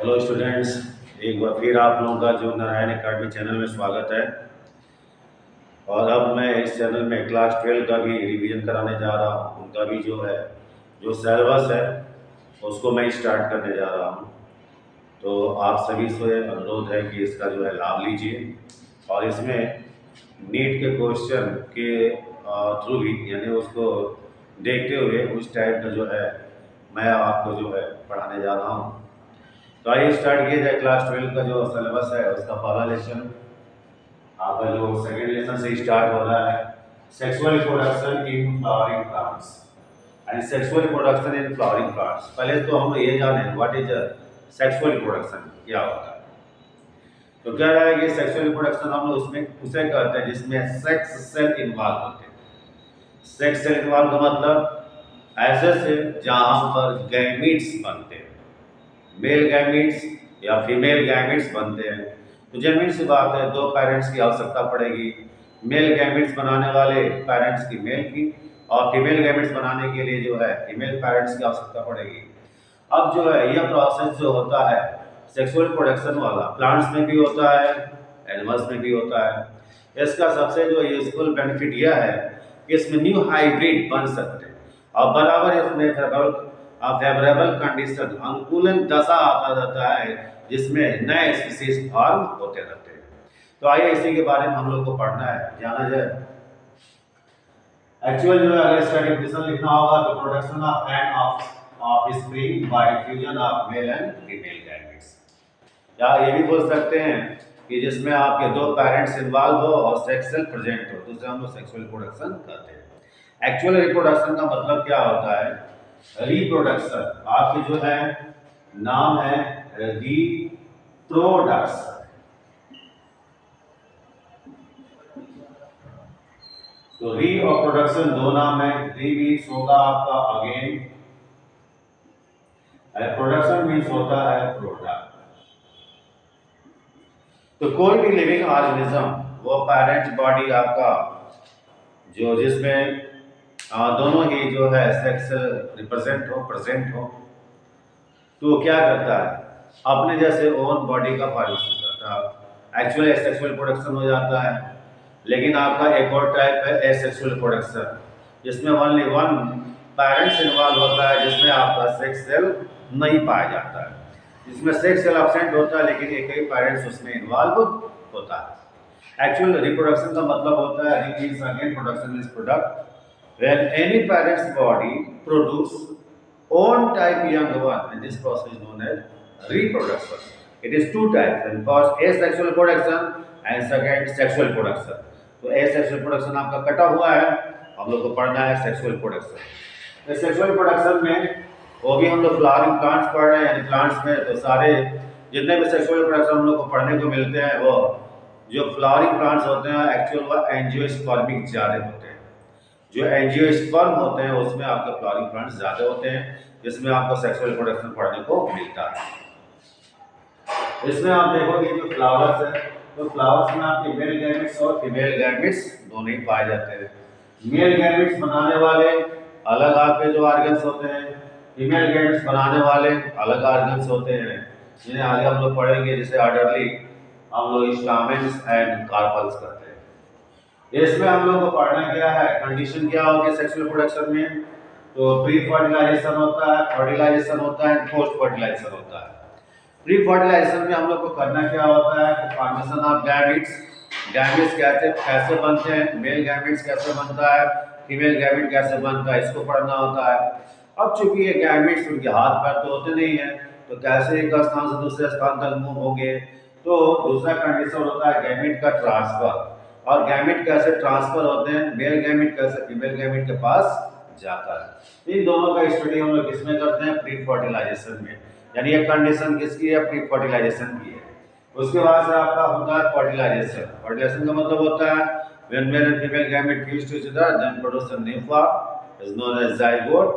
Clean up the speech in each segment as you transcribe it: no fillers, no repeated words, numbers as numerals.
Hello students, एक बार फिर आप लोगों का जो नारायण अकेडमी चैनल में स्वागत है। और अब मैं इस चैनल में क्लास 12 का भी रिवीजन कराने जा रहा हूँ। उनका भी जो है जो सिलेबस है उसको मैं स्टार्ट करने जा रहा हूँ। तो आप सभी से अनुरोध है कि इसका जो है लाभ लीजिए और इसमें नीट के क्वेश्चन के थ्रू भी यानी उसको देखते हुए उस टाइप का जो है मैं आपको जो है पढ़ाने जा रहा हूँ। तो आइए स्टार्ट किया जाए। क्लास 12 का जो सिलेबस है उसका पहला लेसन आपका जो सेकेंड लेसन से स्टार्ट हो रहा है, sexual reproduction in flowering plants and sexual reproduction in flowering plants. पहले तो हम ये जाने व्हाट इज सेक्सुअल रिप्रोडक्शन, क्या होता है। तो क्या है कि सेक्सुअल रिप्रोडक्शन हम लोग उसमें उसे कहते हैं जिसमें सेक्स सेल इन्वॉल्व होते हैं। सेक्स सेल इन्वॉल्व का मतलब ऐसे से जहां पर गैमीट्स बनते हैं, मेल गैमीट्स या फीमेल गैमीट्स बनते हैं। तो जमीन सी बात है, दो पेरेंट्स की आवश्यकता पड़ेगी। मेल गैमीट्स बनाने वाले पेरेंट्स की मेल की और फीमेल गैमीट्स बनाने के लिए जो है फीमेल पेरेंट्स की आवश्यकता पड़ेगी। अब जो है यह प्रोसेस जो होता है सेक्सुअल प्रोडक्शन वाला प्लांट्स में भी होता है, एनिमल्स में भी होता है। इसका सबसे जो यूजफुल बेनिफिट यह है कि इसमें न्यू हाइब्रिड बन सकते हैं और बराबर इसमें फेवरेबल कंडीशन अनुकूलन दशा आता रहता है जिसमें नए स्पीसीज फॉर्म होते रहते हैं। तो आइए इसी के बारे में हम लोग को पढ़ना है, जाना जाए। एक्चुअल जो है अगर इसका डेफिनेशन लिखना होगा तो production of end of spring bye fusion of male and female gametes. या ये भी बोल सकते हैं कि जिसमें आपके दो पेरेंट्स इन्वॉल्व हो और सेक्स सेल प्रेजेंट हो, दूसरे हम लोग सेक्सुअल रिप्रोडक्शन कहते हैं। एक्चुअल रिप्रोडक्शन का मतलब क्या होता है? रिप्रोडक्शन आपके जो है नाम है रिप्रोडक्शन। तो री और प्रोडक्शन दो नाम है। री मीन्स होगा आपका अगेन, प्रोडक्शन मीन्स होता है प्रोडक्ट। तो कोई भी लिविंग ऑर्गेनिज्म वो पेरेंट बॉडी आपका जो जिसमें दोनों ही जो है सेक्स रिप्रेजेंट हो प्रेजेंट हो, तो क्या करता है? अपने जैसे ओन बॉडी का फॉर्मेशन करता है। एक्चुअली एसेक्सुअल प्रोडक्शन हो जाता है। लेकिन आपका एक और टाइप है एसेक्सुअल प्रोडक्शन जिसमें ओनली वन पेरेंट्स इन्वॉल्व होता है, जिसमें आपका सेक्स सेल नहीं पाया जाता है, जिसमें सेक्स सेल एब्सेंट होता है लेकिन एक ही पेरेंट्स उसमें इन्वॉल्व होता है। एक्चुअल रिप्रोडक्शन का मतलब होता है again production is product when any parents body produce own type young one, and this process is known as reproduction. It is two types, and first asexual production and second sexual production. तो asexual production आपका कटा हुआ है, हम लोग को पढ़ना है सेक्सुअल प्रोडक्शन। तो सेक्सुअल प्रोडक्शन में वो भी हम लोग फ्लावरिंग प्लांट्स पढ़ रहे हैं, प्लांट्स में तो सारे जितने भी सेक्सुअल प्रोडक्शन हम लोग को पढ़ने को मिलते हैं वो जो फ्लावरिंग प्लांट्स होते हैं एक्चुअल वो एंजियोस्पर्मिक ज़्यादा होते हैं। जो एंजियोस्पर्म होते हैं उसमें आपके फ्लावरिंग प्लांट्स ज़्यादा होते हैं, जिसमें आपको सेक्सुअल रिप्रोडक्शन पढ़ने को मिलता है। इसमें आप देखोगे जो फ्लावर्स है तो फ्लावर्स में आपके मेल गैमेट्स और फीमेल गैमेट्स दोनों ही पाए जाते हैं। मेल गैमेट्स बनाने वाले अलग आपके जो ऑर्गन्स होते हैं, फीमेल गैमेट्स बनाने वाले अलग ऑर्गन्स होते हैं, जिन्हें आगे हम लोग पढ़ेंगे, जिसे ऑर्डरली हम लोग स्टामेन्स एंड कार्पल्स करते हैं। इसमें हम लोग को पढ़ना क्या है, कंडीशन क्या होगी सेक्सुअल प्रोडक्शन में? तो प्री फर्टिलाइजेशन होता है, फर्टिलाइजेशन होता है, पोस्ट फर्टिलाइजेशन होता है। प्री फर्टिलाइजेशन में हम लोग को करना क्या होता है? Formation of gametes. गैमेट्स कैसे बनते हैं, मेल गैमेट्स कैसे बनता है, फीमेल गैमेट कैसे बनता है, इसको पढ़ना होता है। अब चूंकि ये गैमेट्स उनके हाथ पैर तो होते नहीं है, तो कैसे एक स्थान से दूसरे स्थान तक मूव होंगे? तो दूसरा कंडीशन होता है गैमेट का ट्रांसफर। और गैमेट कैसे ट्रांसफर होते हैं, मेल गैमेट कैसे फीमेल गैमेट के पास जाता है। इन दोनों का स्टडी हम लोग किसमें करते हैं? प्री फर्टिलाइजेशन में। यानी ये कंडीशन किसकी है? प्री फर्टिलाइजेशन की है। उसके बाद से आपका होता है फर्टिलाइजेशन। फर्टिलाइजेशन का मतलब होता है when male and female gamete fuse to each other then produce a new form is known as zygote.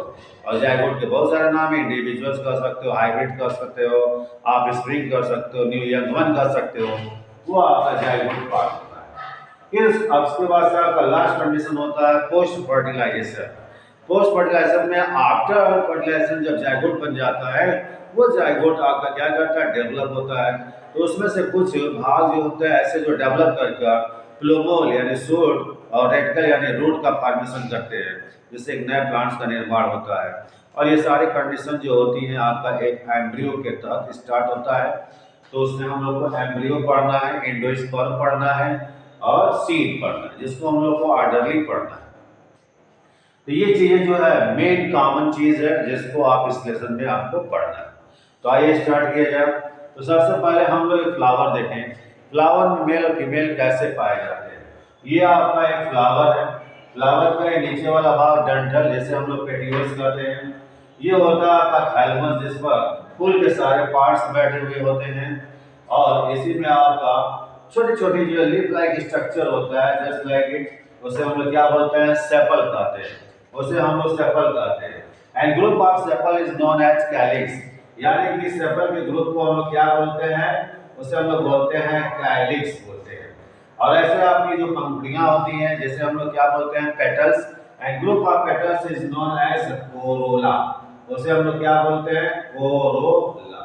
और जाइगोट के बहुत सारे नाम है, इंडिविजुअल्स कर सकते हो, हाइब्रिड कर सकते हो, आप स्प्रिंग कर सकते हो, न्यू यंग वन कर सकते हो, वो आपका जाइगोट पार्ट होता है। फिर अब उसके बाद से आपका लास्ट कंडीशन होता है पोस्ट फर्टिलाइजेशन। पोस्ट फर्टिलाइजेशन में आफ्टर फर्टिलाइजेशन जब जायगोट बन जाता है, वो जायगोट आपका क्या करता है, डेवलप होता है। तो उसमें से कुछ भाग जो होते हैं ऐसे जो डेवलप करके प्लूमोल यानी शूट और रेडिकल यानी रूट का फॉर्मेशन करते हैं, जिससे एक नए प्लांट्स का निर्माण होता है। और ये सारी कंडीशन जो होती हैं आपका एक एम्ब्रियो के तहत स्टार्ट होता है। तो उसमें हम लोग को एम्ब्रियो पढ़ना है, एंडोस्पर्म पढ़ना है और सीड पढ़ना है, जिसको हम लोग को ऑर्डरली पढ़ना है। तो ये चीजें जो है मेन कॉमन चीज है जिसको आप इस लेसन में आपको पढ़ना है। तो आइए स्टार्ट किया जाए। तो सबसे पहले हम लोग फ्लावर देखें, फ्लावर में मेल और फीमेल कैसे पाए जाते हैं। ये आपका एक फ्लावर है, फ्लावर का ये नीचे वाला भाग डंठल, जैसे हम लोग पेटियोल्स कहते हैं, ये होता है आपका थैलेमस, जिस पर फूल के सारे पार्ट्स बैठे हुए होते हैं। और इसी में आपका छोटी छोटी जो लीफ लाइक स्ट्रक्चर होता है, जस्ट लाइक इट, उसे हम लोग क्या बोलते हैं, सेपल कहते हैं, उसे हम लोग सेपल कहते हैं। And group of sepal is known as calyx, यानी कि सेपल के ग्रुप को हम लोग क्या बोलते हैं, उसे हम लोग बोलते हैं कैलिक्स बोलते हैं। और ऐसे आपकी जो पंखुड़ियां होती हैं, जैसे हम लोग क्या बोलते हैं, petals. And group of petals is known as corolla, उसे हम लोग क्या बोलते हैं, कोरोला।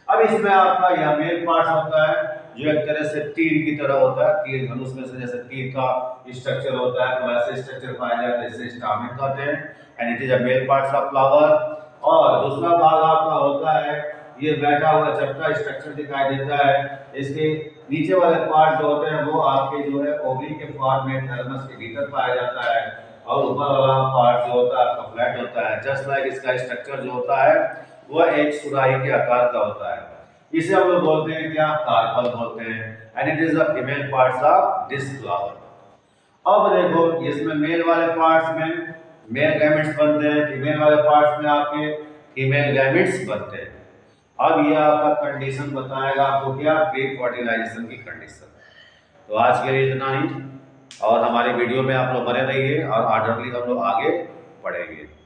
अब इसमें आपका यह मेल पार्ट होता है, जो एक तरह से तीर की तरह होता है, तीर धनुष में से जैसे तीर का स्ट्रक्चर होता है, तो ऐसे स्ट्रक्चर पाया जाता है, इसे स्टामेन कहते हैं। And it is a male parts of flower. और दूसरा भाग आपका होता है, ये बैठा हुआ चपटा स्ट्रक्चर दिखाई देता है, इसके नीचे वाले पार्ट जो होते हैं वो आपके जो है ओवरी के फॉर्म में थैलेमस के भीतर पाया जाता है। और ऊपर वाला पार्ट जो होता है आपका फ्लैट होता है, जस्ट लाइक इसका स्ट्रक्चर जो होता है वह एक सुराही के आकार का होता है। इसे हम लोग बोलते हैं क्या, कार्पल बोलते हैं। And it is the female parts of this flower. अब देखो इसमें मेल वाले पार्ट्स में मेल गैमेट्स बनते हैं, फीमेल वाले पार्ट्स में आपके फीमेल गैमेट्स बनते हैं। अब ये आपका कंडीशन बताएगा आपको क्या, प्री फर्टिलाइजेशन की कंडीशन। तो आज के लिए इतना ही, और हमारे वीडियो में आप लोग बने रहिए और ऑर्डरली हम लोग आगे बढ़ेंगे।